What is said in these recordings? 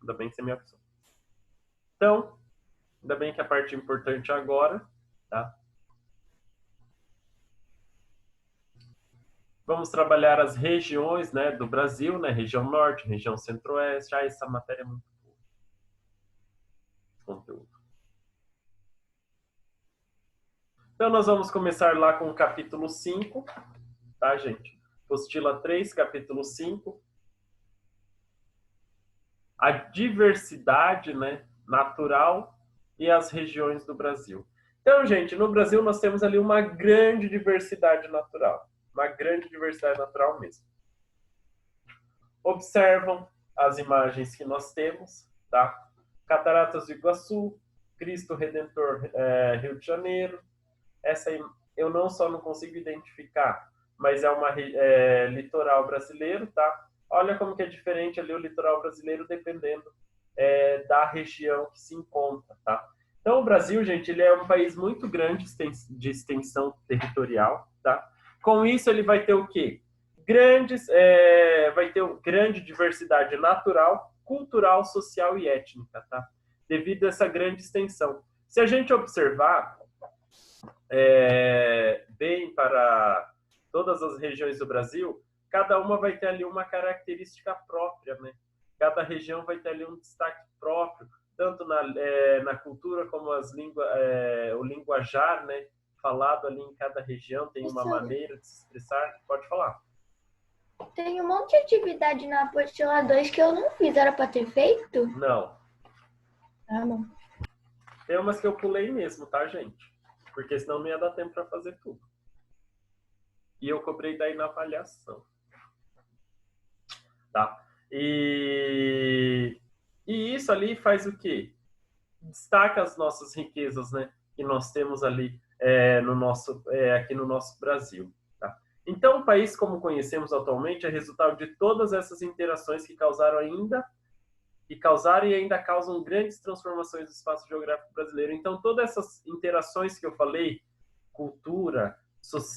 Ainda bem que você me avisou. Então, ainda bem que a parte importante agora, tá? Vamos trabalhar as regiões, né, do Brasil, né? Região Norte, região Centro-Oeste. Ah, essa matéria é muito boa. Conteúdo. Então, nós vamos começar lá com o capítulo 5, tá, gente? Apostila 3, capítulo 5. A diversidade, né, natural e as regiões do Brasil. Então, gente, no Brasil nós temos ali uma grande diversidade natural. Uma grande diversidade natural mesmo. Observam as imagens que nós temos, tá? Cataratas do Iguaçu, Cristo Redentor, Rio de Janeiro. Essa eu não consigo identificar, mas é uma litoral brasileiro, tá? Olha como que é diferente ali o litoral brasileiro dependendo da região que se encontra, tá? Então o Brasil, gente, ele é um país muito grande de extensão territorial, tá? Com isso ele vai ter o quê? Vai ter grande diversidade natural, cultural, social e étnica, tá? Devido a essa grande extensão. Se a gente observar bem para todas as regiões do Brasil, cada uma vai ter ali uma característica própria, né? Cada região vai ter ali um destaque próprio, tanto na cultura como o linguajar, né? Falado ali em cada região tem uma maneira de se expressar. Pode falar. Tem um monte de atividade na apostila 2 que eu não fiz. Era para ter feito? Não. Ah, não. Tem umas que eu pulei mesmo, tá, gente? Porque senão não ia dar tempo para fazer tudo. E eu cobrei daí na avaliação. Tá? E isso ali faz o quê? Destaca as nossas riquezas, né? Que nós temos ali aqui no nosso Brasil. Tá? Então, o país como conhecemos atualmente é resultado de todas essas interações que causaram e ainda causam grandes transformações do espaço geográfico brasileiro. Então, todas essas interações que eu falei, cultura,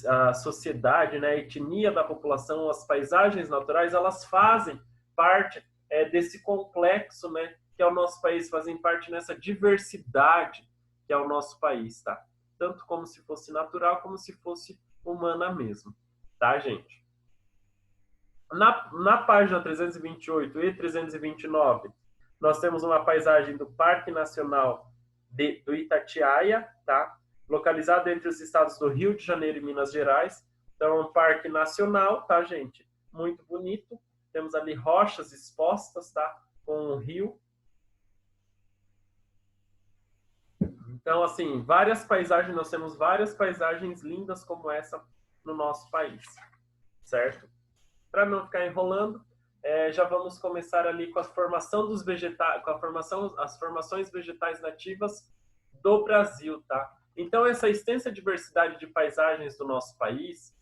a sociedade, né, a etnia da população, as paisagens naturais, elas fazem parte desse complexo, né, que é o nosso país, fazem parte nessa diversidade que é o nosso país, tá? Tanto como se fosse natural, como se fosse humana mesmo, tá, gente? Na página 328 e 329, nós temos uma paisagem do Parque Nacional do Itatiaia, tá? Localizado entre os estados do Rio de Janeiro e Minas Gerais. Então, é um parque nacional, tá, gente? Muito bonito. Temos ali rochas expostas, tá? Com um rio. Então, assim, nós temos várias paisagens lindas como essa no nosso país, certo? Para não ficar enrolando, já vamos começar ali com a formação dos vegetais, as formações vegetais nativas do Brasil, tá? Então, essa extensa diversidade de paisagens do nosso país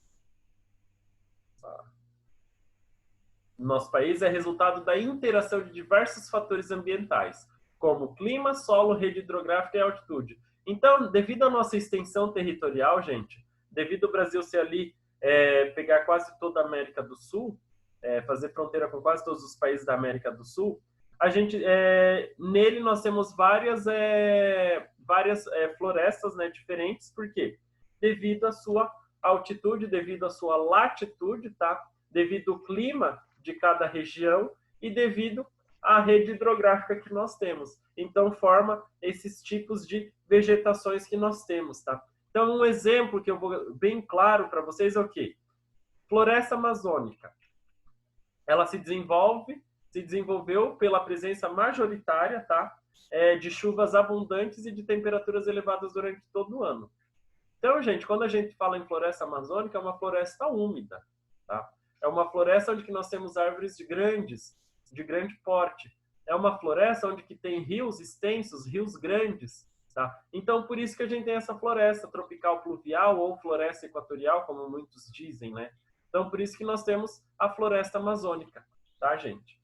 é resultado da interação de diversos fatores ambientais, como clima, solo, rede hidrográfica e altitude. Então, devido à nossa extensão territorial, gente, devido ao Brasil ser ali, pegar quase toda a América do Sul, fazer fronteira com quase todos os países da América do Sul, nele nós temos várias florestas, né, diferentes, por quê? Devido à sua altitude, devido à sua latitude, tá? Devido ao clima de cada região e devido à rede hidrográfica que nós temos. Então, forma esses tipos de vegetações que nós temos, tá? Então, um exemplo que eu vou bem claro para vocês é o quê? Floresta amazônica. Ela se desenvolveu pela presença majoritária, tá? De chuvas abundantes e de temperaturas elevadas durante todo o ano. Então, gente, quando a gente fala em floresta amazônica, é uma floresta úmida, tá? É uma floresta onde nós temos árvores de grande porte. É uma floresta onde que tem rios extensos, rios grandes, tá? Então, por isso que a gente tem essa floresta tropical pluvial ou floresta equatorial, como muitos dizem, né? Então, por isso que nós temos a floresta amazônica, tá, gente?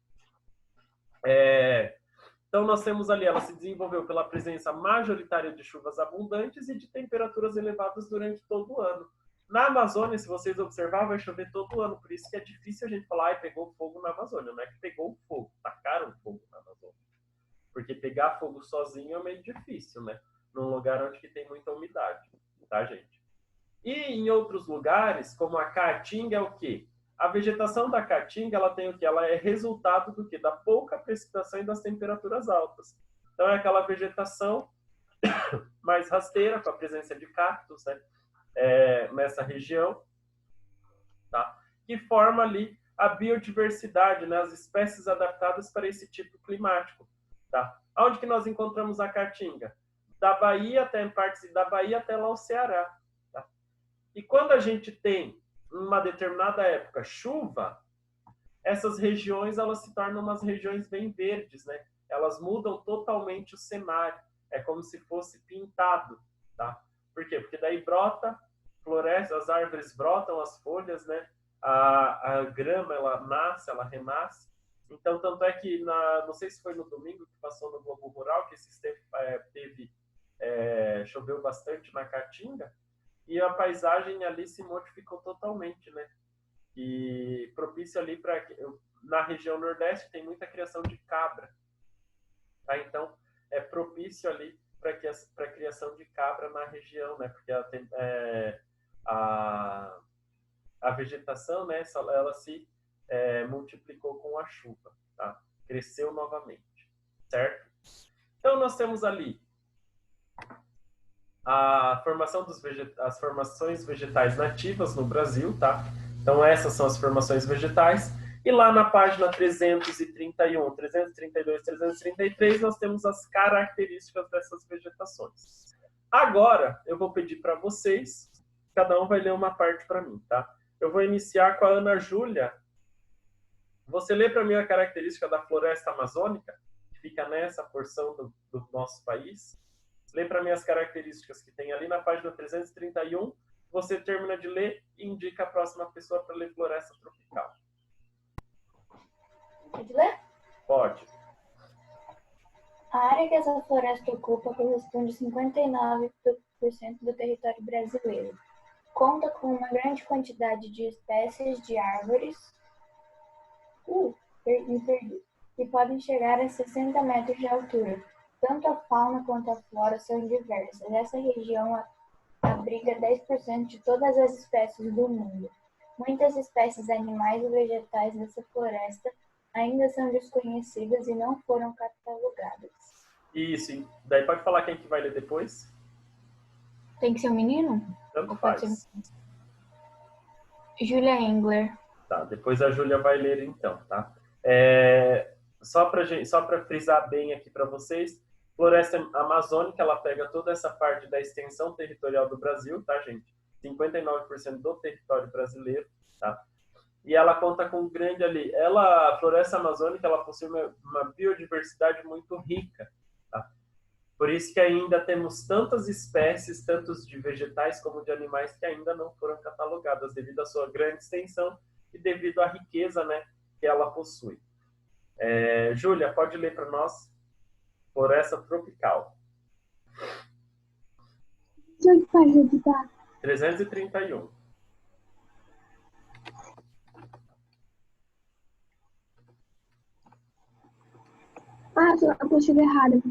Então, nós temos ali, ela se desenvolveu pela presença majoritária de chuvas abundantes e de temperaturas elevadas durante todo o ano. Na Amazônia, se vocês observarem, vai chover todo ano, por isso que é difícil a gente falar, pegou fogo na Amazônia. Não é que pegou fogo, tacaram fogo na Amazônia. porque pegar fogo sozinho é meio difícil, né? Num lugar onde que tem muita umidade, tá, gente? E em outros lugares, como a Caatinga, é o quê? A vegetação da Caatinga, ela tem o quê? Ela é resultado do quê? Da pouca precipitação e das temperaturas altas. Então, é aquela vegetação mais rasteira, com a presença de cactos, né? Nessa região, tá? Que forma ali a biodiversidade, né? As espécies adaptadas para esse tipo climático, tá? Onde que nós encontramos a Caatinga? Da Bahia até, em partes da Bahia até lá o Ceará, tá? E quando a gente tem, em uma determinada época, chuva, essas regiões, elas se tornam umas regiões bem verdes, né? Elas mudam totalmente o cenário. É como se fosse pintado, tá? Por quê? Porque daí brota, floresce, as árvores brotam, as folhas, né? A grama, ela nasce, ela renasce. Então, tanto é que, não sei se foi no domingo que passou no Globo Rural, que choveu bastante na Caatinga, e a paisagem ali se modificou totalmente, né? E propício ali para... Na região Nordeste tem muita criação de cabra, tá? Então, é propício ali para a criação de cabra na região, né? Porque a vegetação, né? Ela se multiplicou com a chuva, tá? Cresceu novamente, certo? Então, nós temos ali a formação as formações vegetais nativas no Brasil, tá? Então, essas são as formações vegetais. E lá na página 331, 332, 333, nós temos as características dessas vegetações. Agora, eu vou pedir para vocês, cada um vai ler uma parte para mim, tá? Eu vou iniciar com a Ana Júlia. Você lê para mim a característica da floresta amazônica, que fica nessa porção do nosso país? Lê para mim as características que tem ali na página 331. Você termina de ler e indica a próxima pessoa para ler floresta tropical. Pode ler? Pode. A área que essa floresta ocupa corresponde a 59% do território brasileiro. Conta com uma grande quantidade de espécies de árvores que podem chegar a 60 metros de altura. Tanto a fauna quanto a flora são diversas. Essa região abriga 10% de todas as espécies do mundo. Muitas espécies animais e vegetais dessa floresta ainda são desconhecidas e não foram catalogadas. Isso. Daí pode falar quem que vai ler depois? Tem que ser um menino? Tanto faz. Julia Engler. Tá, depois a Júlia vai ler então, tá? Só para frisar bem aqui para vocês, floresta amazônica, ela pega toda essa parte da extensão territorial do Brasil, tá, gente? 59% do território brasileiro, tá? E ela conta com grande ali. A floresta amazônica, ela possui uma biodiversidade muito rica, tá? Por isso que ainda temos tantas espécies, tantos de vegetais como de animais, que ainda não foram catalogadas devido à sua grande extensão e devido à riqueza, né, que ela possui. Júlia, pode ler para nós floresta tropical. 331. A apostila errada.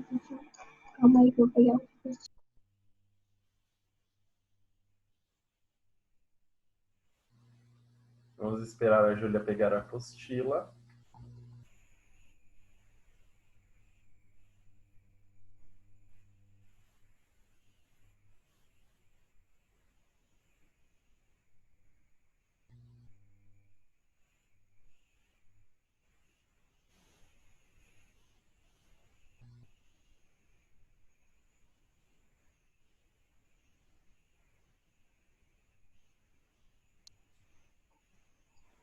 Calma aí que eu vou pegar. Vamos esperar a Júlia pegar a apostila.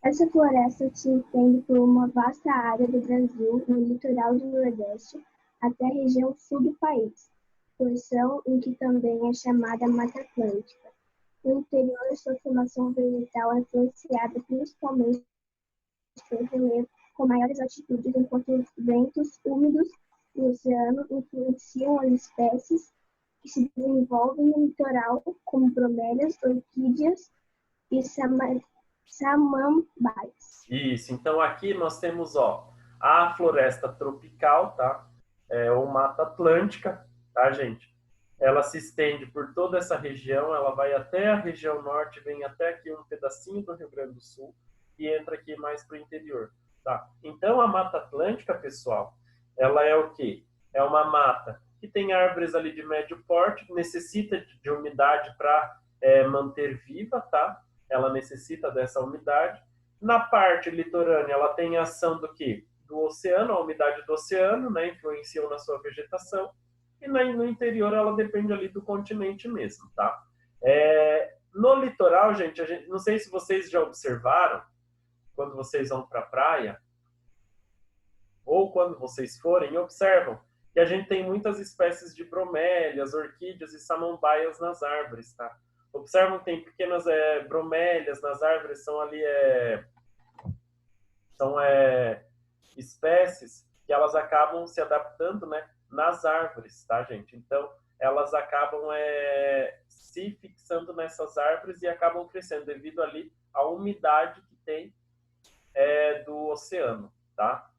Essa floresta se estende por uma vasta área do Brasil, no litoral do Nordeste, até a região sul do país, porção em que também é chamada Mata Atlântica. No interior, sua formação vegetal é influenciada principalmente pelo relevo com maiores altitudes, enquanto os ventos úmidos do oceano influenciam as espécies que se desenvolvem no litoral, como bromélias, orquídeas e samambaias. Isso, então aqui nós temos a floresta tropical, tá? ou Mata Atlântica, tá, gente? Ela se estende por toda essa região, ela vai até a região norte, vem até aqui um pedacinho do Rio Grande do Sul e entra aqui mais para o interior, tá? Então, a Mata Atlântica, pessoal, ela é o quê? É uma mata que tem árvores ali de médio porte, necessita de umidade para manter viva, tá? Ela necessita dessa umidade. Na parte litorânea, ela tem a ação do quê? Do oceano, a umidade do oceano, né? Influenciam na sua vegetação. E no interior, ela depende ali do continente mesmo, tá? No litoral, gente, não sei se vocês já observaram, quando vocês vão para a praia, ou quando vocês forem, observam que a gente tem muitas espécies de bromélias, orquídeas e samambaias nas árvores, tá? Observam que tem pequenas bromélias nas árvores, são ali espécies que elas acabam se adaptando, né, nas árvores, tá, gente? Então, elas acabam se fixando nessas árvores e acabam crescendo devido ali à umidade que tem do oceano, tá?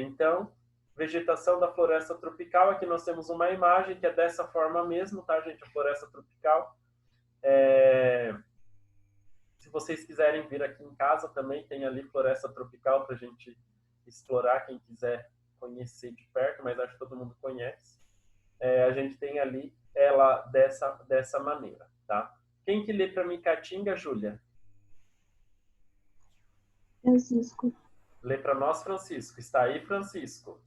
Então, vegetação da floresta tropical, aqui nós temos uma imagem que é dessa forma mesmo, tá, gente? A floresta tropical. Se vocês quiserem vir aqui em casa também, tem ali floresta tropical para a gente explorar, quem quiser conhecer de perto, mas acho que todo mundo conhece. A gente tem ali ela dessa maneira, tá? Quem que lê para mim Caatinga, Júlia? Francisco. Lê para nós, Francisco. Está aí, Francisco?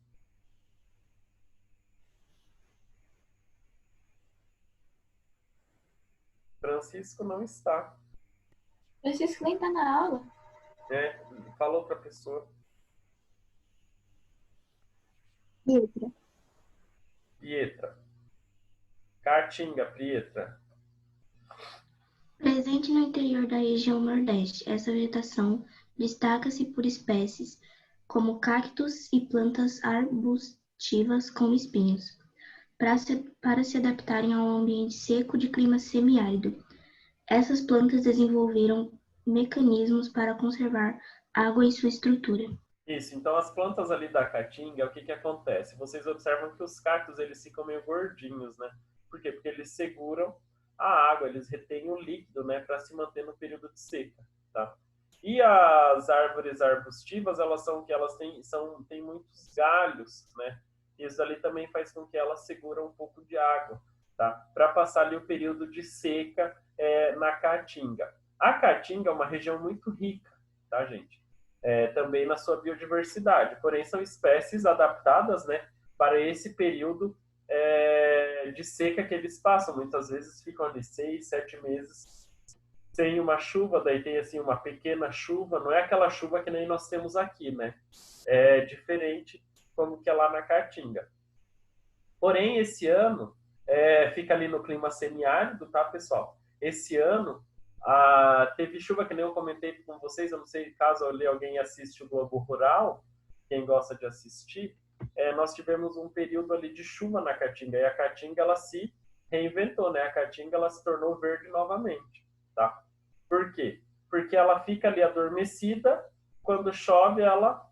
Francisco não está. Francisco nem tá na aula. Falou para a pessoa. Pietra. Caatinga, Pietra. Presente no interior da região Nordeste, essa vegetação destaca-se por espécies como cactos e plantas arbustivas com espinhos, para se adaptarem ao ambiente seco de clima semiárido. Essas plantas desenvolveram mecanismos para conservar água em sua estrutura. Isso, então as plantas ali da caatinga, o que acontece? Vocês observam que os cactos, eles ficam meio gordinhos, né? Por quê? Porque eles seguram a água, eles retêm o líquido, né, para se manter no período de seca, tá? E as árvores arbustivas, elas são que elas têm muitos galhos, né? Isso ali também faz com que elas seguram um pouco de água, tá? Para passar ali o período de seca na caatinga. A caatinga é uma região muito rica, tá, gente? Também na sua biodiversidade, porém são espécies adaptadas, né, para esse período de seca que eles passam. Muitas vezes ficam ali 6, 7 meses sem uma chuva, daí tem assim uma pequena chuva, não é aquela chuva que nem nós temos aqui, né? É diferente como que é lá na Caatinga. Porém, esse ano, fica ali no clima semiárido, tá, pessoal? Esse ano, teve chuva, que nem eu comentei com vocês, eu não sei caso alguém assiste o Globo Rural, quem gosta de assistir, nós tivemos um período ali de chuva na Caatinga, e a Caatinga, ela se reinventou, né? A Caatinga, ela se tornou verde novamente, tá? Por quê? Porque ela fica ali adormecida, quando chove ela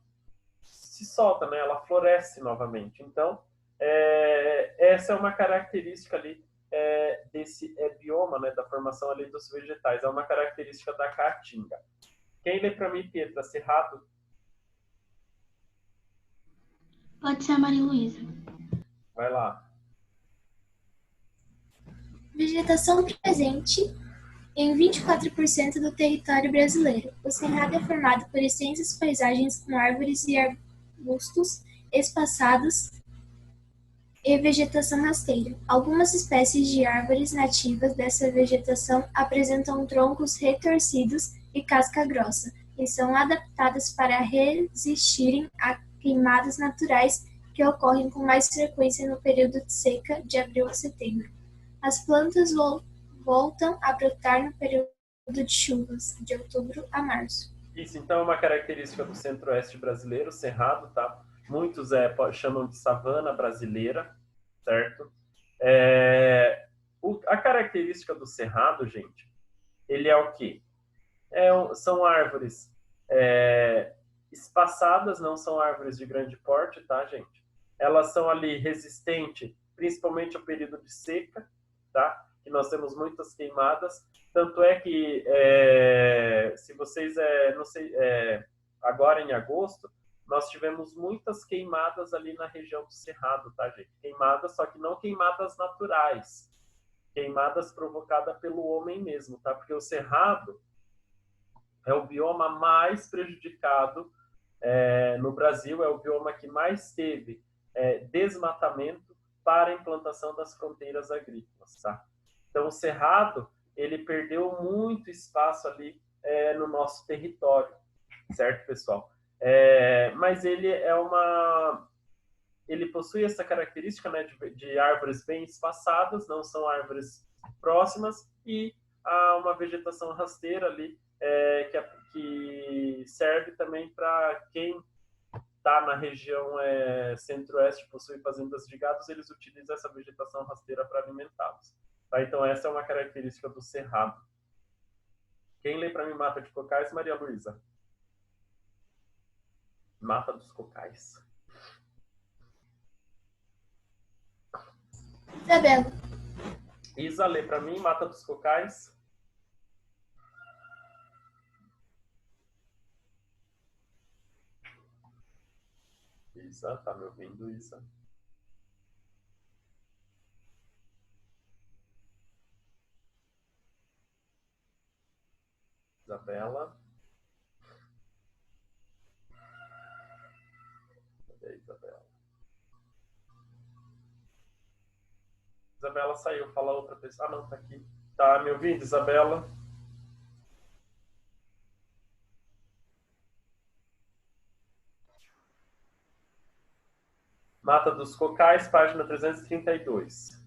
se solta, né? Ela floresce novamente. Então, essa é uma característica ali desse bioma, né? Da formação ali dos vegetais. É uma característica da Caatinga. Quem lê para mim, Pietra? Cerrado? Pode ser a Maria Luísa. Vai lá. Vegetação presente em 24% do território brasileiro. O Cerrado é formado por extensas paisagens com árvores e arbustos espaçados e vegetação rasteira. Algumas espécies de árvores nativas dessa vegetação apresentam troncos retorcidos e casca grossa, e são adaptadas para resistirem a queimadas naturais que ocorrem com mais frequência no período de seca, de abril a setembro. As plantas voltam a brotar no período de chuvas, de outubro a março. Isso, então, é uma característica do centro-oeste brasileiro, cerrado, tá? Muitos chamam de savana brasileira, certo? A característica do cerrado, gente, ele é o quê? São árvores espaçadas, não são árvores de grande porte, tá, gente? elas são ali resistentes, principalmente ao período de seca, tá? Que nós temos muitas queimadas. Tanto é que, se vocês, não sei, agora em agosto, nós tivemos muitas queimadas ali na região do Cerrado, tá, gente? Queimadas, só que não queimadas naturais, queimadas provocadas pelo homem mesmo, tá? Porque o Cerrado é o bioma mais prejudicado no Brasil, é o bioma que mais teve desmatamento para a implantação das fronteiras agrícolas, tá? Então, o Cerrado, ele perdeu muito espaço ali no nosso território, certo, pessoal? Mas ele ele possui essa característica, né, de árvores bem espaçadas, não são árvores próximas, e há uma vegetação rasteira ali, que serve também para quem está na região centro-oeste, possui fazendas de gados, eles utilizam essa vegetação rasteira para alimentá-los. Tá? Então, essa é uma característica do Cerrado. Quem lê para mim Mata de Cocais? Maria Luísa. Mata dos Cocais. Isabela. Isa, lê para mim Mata dos Cocais. Isa, tá me ouvindo, Isa? Isabela. Cadê Isabela? Isabela saiu, fala outra pessoa. Ah, não, tá aqui. Tá me ouvindo, Isabela? Mata dos Cocais, página 332.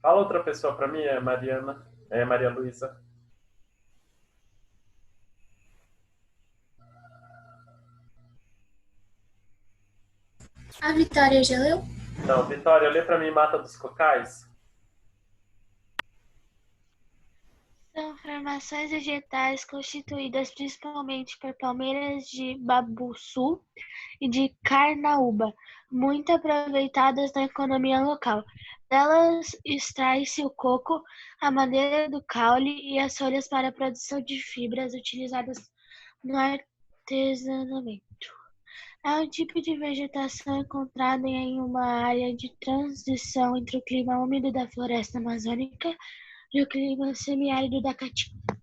Fala outra pessoa para mim, Mariana. Maria Luísa. A Vitória já leu? Não, Vitória, lê para mim Mata dos Cocais. São formações vegetais constituídas principalmente por palmeiras de babuçu e de carnaúba, muito aproveitadas na economia local. Delas extrai-se o coco, a madeira do caule e as folhas para a produção de fibras utilizadas no artesanato. É um tipo de vegetação encontrada em uma área de transição entre o clima úmido da floresta amazônica e o clima semiárido da Caatinga.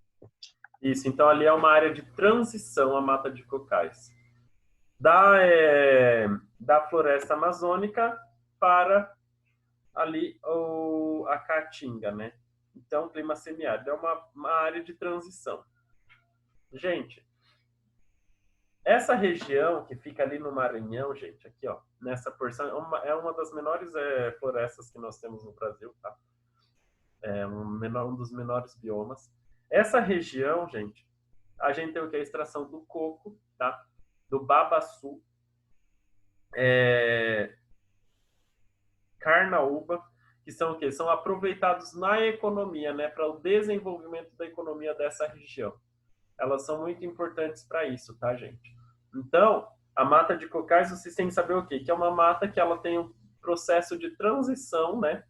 Isso, então ali é uma área de transição, a Mata de Cocais. Da floresta amazônica para ali a Caatinga, né? Então, clima semiárido é uma área de transição. Gente, essa região que fica ali no Maranhão, gente, aqui, ó, nessa porção, é uma das menores florestas que nós temos no Brasil, tá? É um dos menores biomas. Essa região, gente, a gente tem o que? A extração do coco, tá? Do babaçu, carnaúba, que são o quê? São aproveitados na economia, né? Para o desenvolvimento da economia dessa região. Elas são muito importantes para isso, tá, gente? Então, a Mata de Cocais, vocês têm que saber o quê? Que é uma mata que ela tem um processo de transição, né?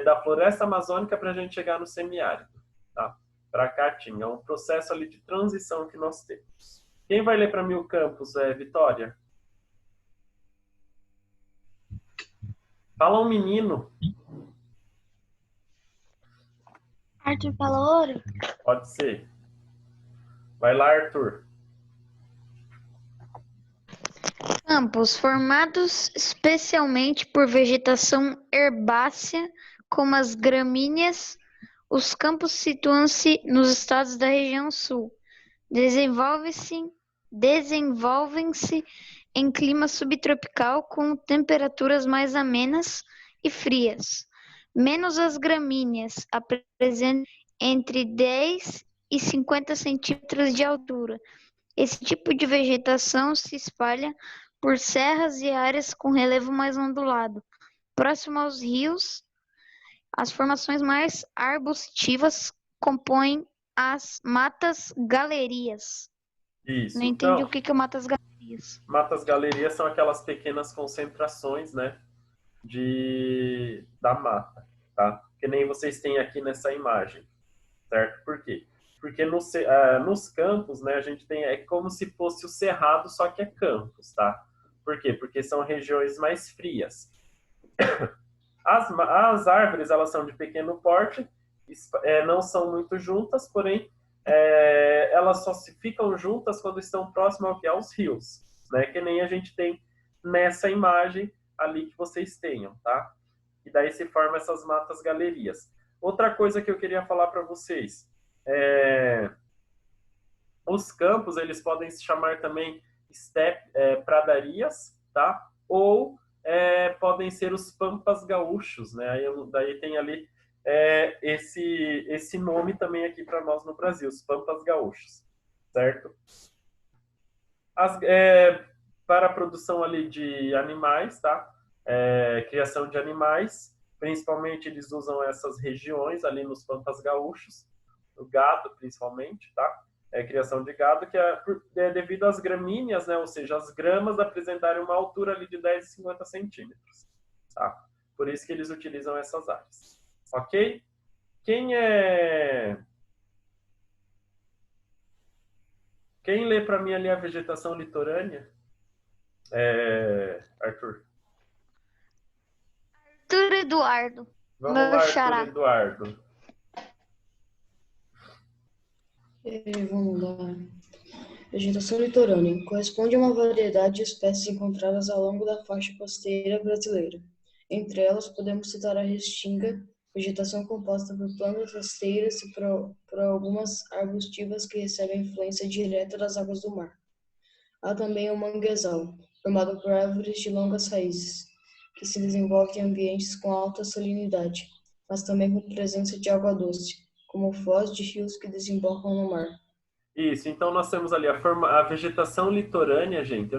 Da floresta amazônica para a gente chegar no semiárido, tá? Para a Caatinga. É um processo ali de transição que nós temos. Quem vai ler para mim o campus, Vitória? Fala um menino. Arthur Palouro? Pode ser. Vai lá, Arthur. Campos formados especialmente por vegetação herbácea, como as gramíneas. Os campos situam-se nos estados da região sul. Desenvolvem-se em clima subtropical com temperaturas mais amenas e frias, menos as gramíneas, apresentam entre 10 e 50 centímetros de altura. Esse tipo de vegetação se espalha por serras e áreas com relevo mais ondulado. Próximo aos rios, as formações mais arbustivas compõem as matas galerias. Isso. Não entendi Então, o que é matas galerias. matas galerias são aquelas pequenas concentrações, né, da mata, tá? Que nem vocês têm aqui nessa imagem, certo? Por quê? Porque nos campos, né, a gente tem, é como se fosse o cerrado, só que é campos, tá? Por quê? Porque são regiões mais frias. As árvores, elas são de pequeno porte, não são muito juntas, porém, elas só se ficam juntas quando estão próximas aos rios, né? Que nem a gente tem nessa imagem ali que vocês tenham, tá? E daí se formam essas matas galerias. Outra coisa que eu queria falar para vocês, os campos, eles podem se chamar também pradarias, tá? Ou podem ser os pampas gaúchos, né? Daí tem ali esse nome também aqui para nós no Brasil, os pampas gaúchos, certo? Para a produção ali de animais, tá? Criação de animais, principalmente eles usam essas regiões ali nos pampas gaúchos, o gado principalmente, tá? Criação de gado, que é devido às gramíneas, né? Ou seja, as gramas apresentarem uma altura ali de 10 e 50 centímetros. Tá? Por isso que eles utilizam essas áreas. Ok? Quem lê para mim ali a vegetação litorânea? Arthur. Arthur Eduardo. Vamos Meu lá, xará. Arthur Eduardo. Vamos lá. Vegetação litorânea corresponde a uma variedade de espécies encontradas ao longo da faixa costeira brasileira. Entre elas, podemos citar a restinga, vegetação composta por plantas rasteiras e por algumas arbustivas que recebem influência direta das águas do mar. Há também o manguezal, formado por árvores de longas raízes, que se desenvolve em ambientes com alta salinidade, mas também com presença de água doce, como foz de rios que desembocam no mar. Isso, então nós temos ali a vegetação litorânea, gente.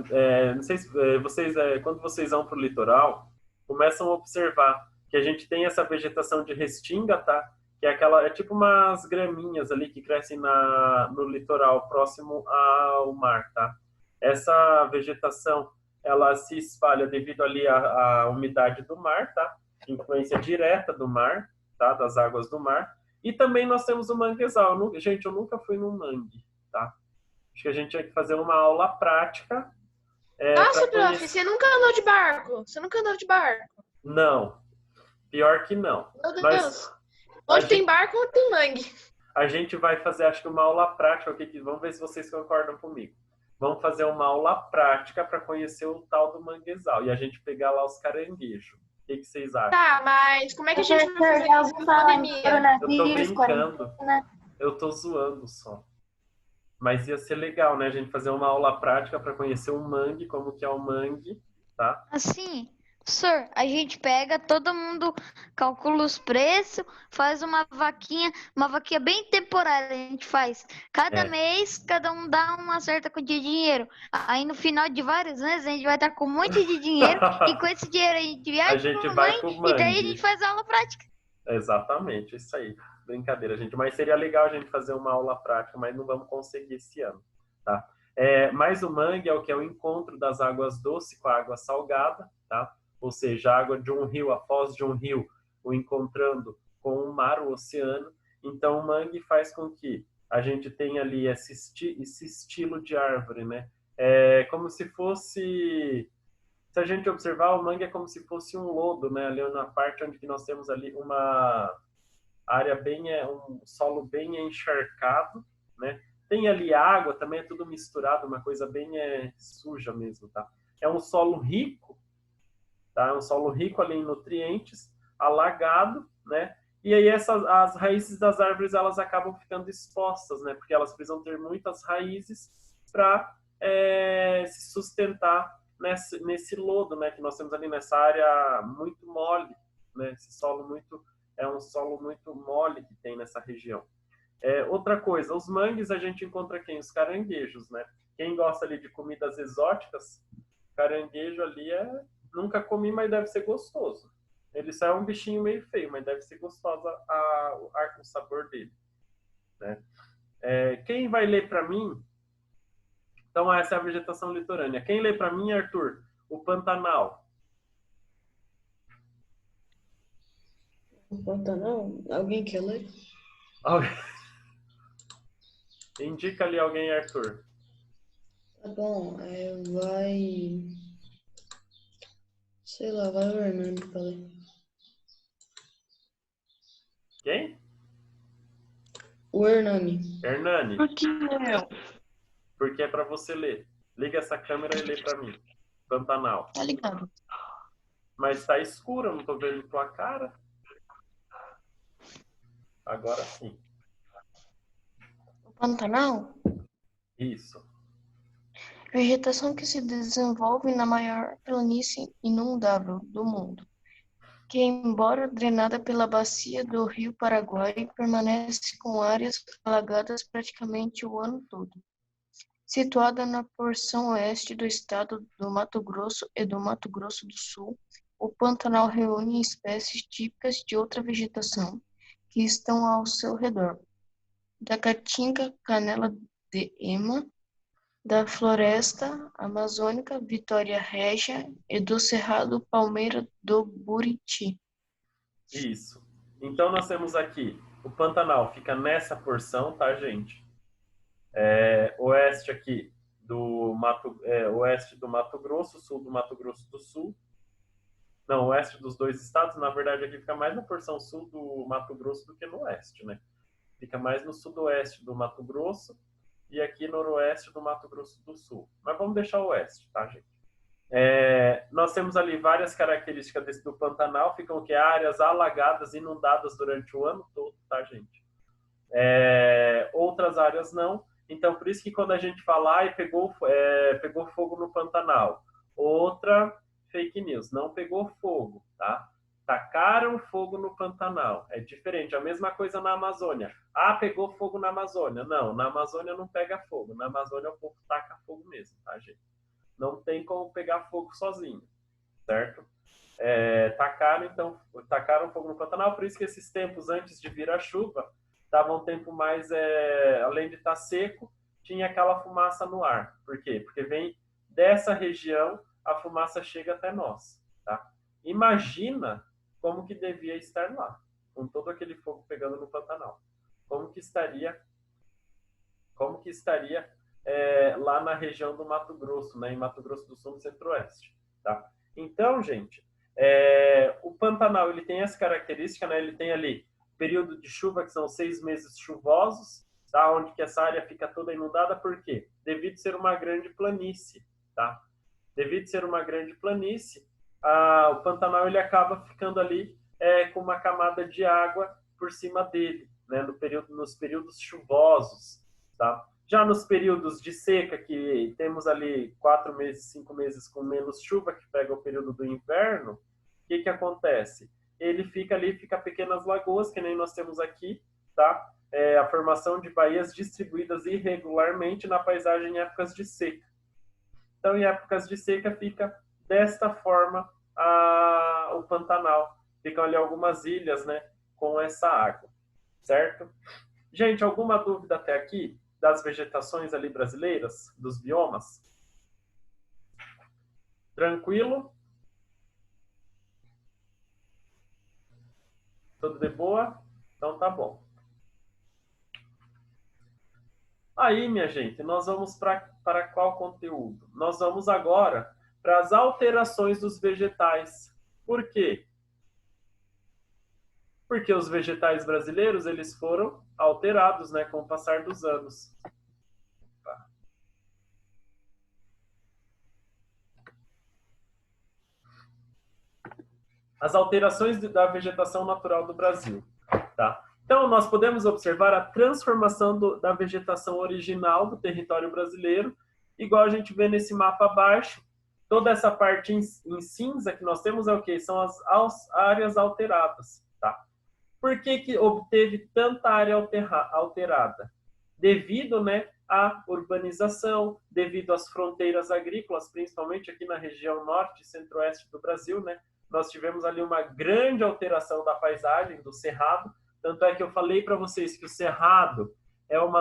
Não sei se vocês, quando vocês vão para o litoral, começam a observar que a gente tem essa vegetação de restinga, tá? Que é tipo umas graminhas ali que crescem no litoral, próximo ao mar, tá? Essa vegetação, ela se espalha devido ali à umidade do mar, tá? Influência direta do mar, tá? Das águas do mar. E também nós temos o manguezal. Gente, eu nunca fui num mangue, tá? Acho que a gente tinha que fazer uma aula prática. Nossa, prof, você nunca andou de barco? Você nunca andou de barco? Não. Pior que não. Meu Deus. Onde tem barco, onde tem mangue. A gente vai fazer, acho que uma aula prática. Vamos ver se vocês concordam comigo. Vamos fazer uma aula prática para conhecer o tal do manguezal. E a gente pegar lá os caranguejos. O que vocês acham? Tá, mas como é que a gente vai fazer isso com pandemia? Eu tô brincando. Eu tô zoando só. Mas ia ser legal, né? A gente fazer uma aula prática para conhecer o mangue, como que é o mangue, tá? Assim, senhor, a gente pega, todo mundo calcula os preços, faz uma vaquinha bem temporária, a gente faz. Cada mês, cada um dá uma certa quantia de dinheiro. Aí no final de vários meses, a gente vai estar com um monte de dinheiro e com esse dinheiro a gente viaja pro mangue e daí a gente faz a aula prática. Exatamente, isso aí. Brincadeira, gente. Mas seria legal a gente fazer uma aula prática, mas não vamos conseguir esse ano, tá? Mas o mangue é o que é o encontro das águas doces com a água salgada, tá? Ou seja, a água de um rio, a foz de um rio, o encontrando com o mar, o oceano. Então, o mangue faz com que a gente tenha ali esse estilo de árvore, né? É como se fosse... Se a gente observar, o mangue é como se fosse um lodo, né? Ali na parte onde que nós temos ali uma área um solo bem encharcado, né? Tem ali água, também é tudo misturado, uma coisa bem suja mesmo, tá? É um solo rico, tá? É um solo rico ali em nutrientes, alagado, né? E aí as raízes das árvores, elas acabam ficando expostas, né? Porque elas precisam ter muitas raízes para se sustentar nesse lodo, né? Que nós temos ali nessa área muito mole, né? Esse solo é um solo muito mole que tem nessa região, Outra coisa, os mangues a gente encontra quem? Os caranguejos, né? Quem gosta ali de comidas exóticas, caranguejo ali nunca comi, mas deve ser gostoso. Ele só é um bichinho meio feio, mas deve ser gostoso o sabor dele, né? Quem vai ler para mim? Então, essa é a vegetação litorânea. Quem lê para mim, Arthur? O Pantanal. O Pantanal? Alguém quer ler? Indica ali alguém, Arthur. Tá bom, vai... Sei lá, vai o Hernani pra ler. Quem? O Hernani. Hernani. Por que não? Porque é para você ler. Liga essa câmera e lê para mim. Pantanal. Tá ligado. Mas tá escuro, eu não tô vendo tua cara. Agora sim. O Pantanal? Isso. Vegetação que se desenvolve na maior planície inundável do mundo, que, embora drenada pela bacia do Rio Paraguai, permanece com áreas alagadas praticamente o ano todo. Situada na porção oeste do estado do Mato Grosso e do Mato Grosso do Sul, o Pantanal reúne espécies típicas de outra vegetação que estão ao seu redor, da caatinga canela de ema, da floresta amazônica Vitória Régia e do cerrado Palmeira do Buriti. Isso. Então nós temos aqui, o Pantanal fica nessa porção, tá, gente? Oeste aqui oeste do Mato Grosso, sul do Mato Grosso do Sul. Não, oeste dos dois estados, na verdade aqui fica mais na porção sul do Mato Grosso do que no oeste, né? Fica mais no sudoeste do Mato Grosso e aqui noroeste do Mato Grosso do Sul. Mas vamos deixar o oeste, tá, gente? Nós temos ali várias características do Pantanal, ficam que áreas alagadas, inundadas durante o ano todo, tá, gente? Outras áreas não. Então, por isso que quando a gente fala pegou fogo no Pantanal, outra fake news, não pegou fogo, tá? Tacaram fogo no Pantanal. É diferente, a mesma coisa na Amazônia. Pegou fogo na Amazônia. Não, na Amazônia não pega fogo. Na Amazônia o povo taca fogo mesmo, tá, gente? Não tem como pegar fogo sozinho, certo? Tacaram fogo no Pantanal, por isso que esses tempos antes de vir a chuva, estava um tempo mais, além de estar seco, tinha aquela fumaça no ar. Por quê? Porque vem dessa região, a fumaça chega até nós, tá? Imagina como que devia estar lá, com todo aquele fogo pegando no Pantanal. Como que estaria lá na região do Mato Grosso, né, em Mato Grosso do Sul, no Centro-Oeste, tá? Então, gente, o Pantanal ele tem essa característica, né? Ele tem ali período de chuva, que são 6 meses chuvosos, tá? Onde que essa área fica toda inundada. Por quê? Devido a ser uma grande planície, tá? Devido a ser uma grande planície, o Pantanal ele acaba ficando ali com uma camada de água por cima dele, né? Nos períodos chuvosos, tá? Já nos períodos de seca, que temos ali 4 meses, 5 meses com menos chuva, que pega o período do inverno, o que acontece? Ele fica ali, fica pequenas lagoas, que nem nós temos aqui, tá? A formação de baías distribuídas irregularmente na paisagem em épocas de seca. Então, em épocas de seca, fica desta forma o Pantanal. Ficam ali algumas ilhas, né, com essa água, certo? Gente, alguma dúvida até aqui das vegetações ali brasileiras, dos biomas? Tranquilo? Tudo de boa? Então tá bom. Aí, minha gente, nós vamos para qual conteúdo? Nós vamos agora para as alterações dos vegetais. Por quê? Porque os vegetais brasileiros eles foram alterados, né, com o passar dos anos. As alterações da vegetação natural do Brasil, tá? Então, nós podemos observar a transformação da vegetação original do território brasileiro, igual a gente vê nesse mapa abaixo. Toda essa parte em cinza que nós temos é o quê? São as áreas alteradas, tá? Por que obteve tanta área alterada? Devido, né, à urbanização, devido às fronteiras agrícolas, principalmente aqui na região norte e centro-oeste do Brasil, né? Nós tivemos ali uma grande alteração da paisagem, do cerrado. Tanto é que eu falei para vocês que o cerrado é um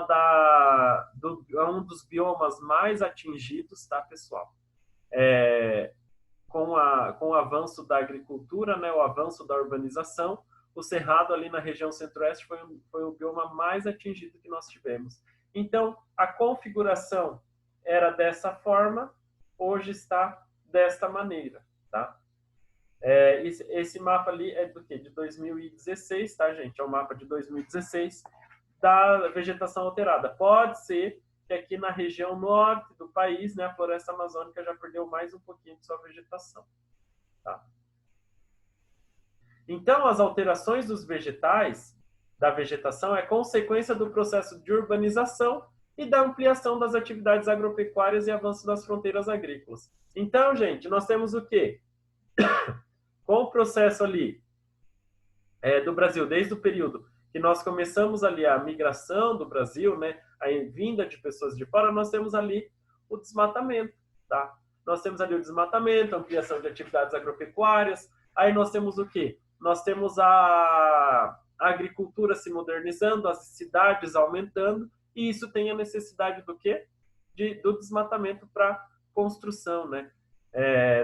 dos biomas mais atingidos, tá, pessoal? Com o avanço da agricultura, né, o avanço da urbanização, o cerrado ali na região centro-oeste foi o bioma mais atingido que nós tivemos. Então, a configuração era dessa forma, hoje está desta maneira, tá? Esse mapa ali é do quê? De 2016, tá, gente? É um mapa de 2016 da vegetação alterada. Pode ser que aqui na região norte do país, né, a floresta amazônica já perdeu mais um pouquinho de sua vegetação, tá? Então, as alterações dos vegetais, da vegetação, é consequência do processo de urbanização e da ampliação das atividades agropecuárias e avanço das fronteiras agrícolas. Então, gente, nós temos o quê? Com o processo ali do Brasil, desde o período que nós começamos ali a migração do Brasil, né, a vinda de pessoas de fora, nós temos ali o desmatamento, tá? Nós temos ali o desmatamento, a ampliação de atividades agropecuárias, aí nós temos o quê? Nós temos a agricultura se modernizando, as cidades aumentando, e isso tem a necessidade do quê? Do desmatamento para construção, né?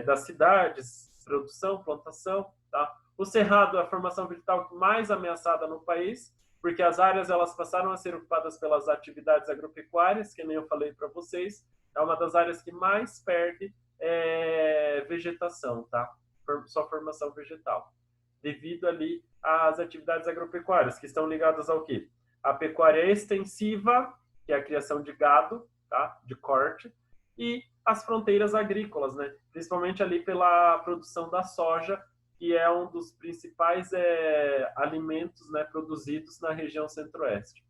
Das cidades, produção, plantação, tá? O cerrado é a formação vegetal mais ameaçada no país, porque as áreas elas passaram a ser ocupadas pelas atividades agropecuárias, que nem eu falei para vocês, é uma das áreas que mais perde vegetação, tá? Sua formação vegetal, devido ali às atividades agropecuárias, que estão ligadas ao quê? A pecuária extensiva, que é a criação de gado, tá? De corte, e as fronteiras agrícolas, né? Principalmente ali pela produção da soja, que é um dos principais alimentos, né, produzidos na região centro-oeste.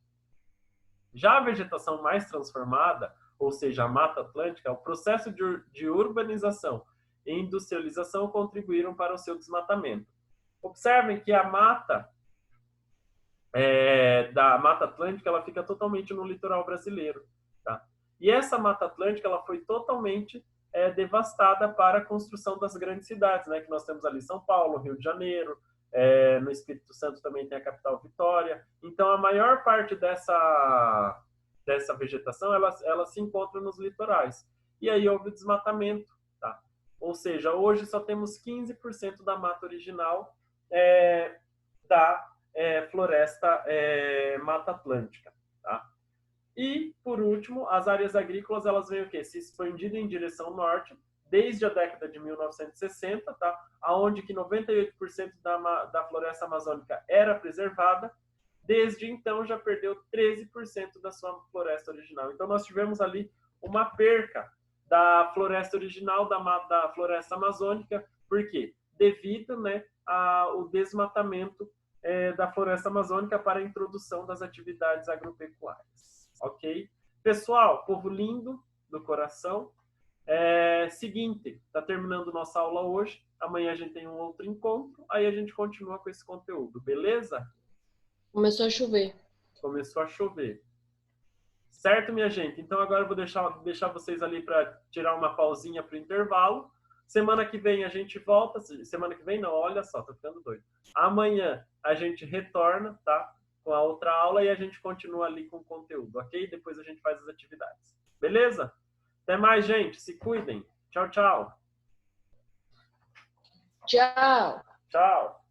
Já a vegetação mais transformada, ou seja, a Mata Atlântica, o processo de urbanização e industrialização contribuíram para o seu desmatamento. Observem que a mata da Mata Atlântica ela fica totalmente no litoral brasileiro, tá? E essa Mata Atlântica ela foi totalmente devastada para a construção das grandes cidades, né? Que nós temos ali São Paulo, Rio de Janeiro, no Espírito Santo também tem a capital Vitória. Então, a maior parte dessa vegetação, ela se encontra nos litorais. E aí houve desmatamento, tá? Ou seja, hoje só temos 15% da mata original da floresta Mata Atlântica, tá? E, por último, as áreas agrícolas, elas vêm o quê? Se expandindo em direção norte, desde a década de 1960, tá? Onde que 98% da floresta amazônica era preservada, desde então já perdeu 13% da sua floresta original. Então, nós tivemos ali uma perca da floresta original, da floresta amazônica. Por quê? Devido, né, ao desmatamento da floresta amazônica para a introdução das atividades agropecuárias. Ok? Pessoal, povo lindo do coração. Seguinte, está terminando nossa aula hoje. Amanhã a gente tem um outro encontro. Aí a gente continua com esse conteúdo, beleza? Começou a chover. Começou a chover. Certo, minha gente? Então agora eu vou deixar vocês ali para tirar uma pausinha para o intervalo. Semana que vem a gente volta. Semana que vem não, olha só, tô ficando doido. Amanhã a gente retorna, tá? Com a outra aula e a gente continua ali com o conteúdo, ok? Depois a gente faz as atividades. Beleza? Até mais, gente. Se cuidem. Tchau, tchau. Tchau. Tchau.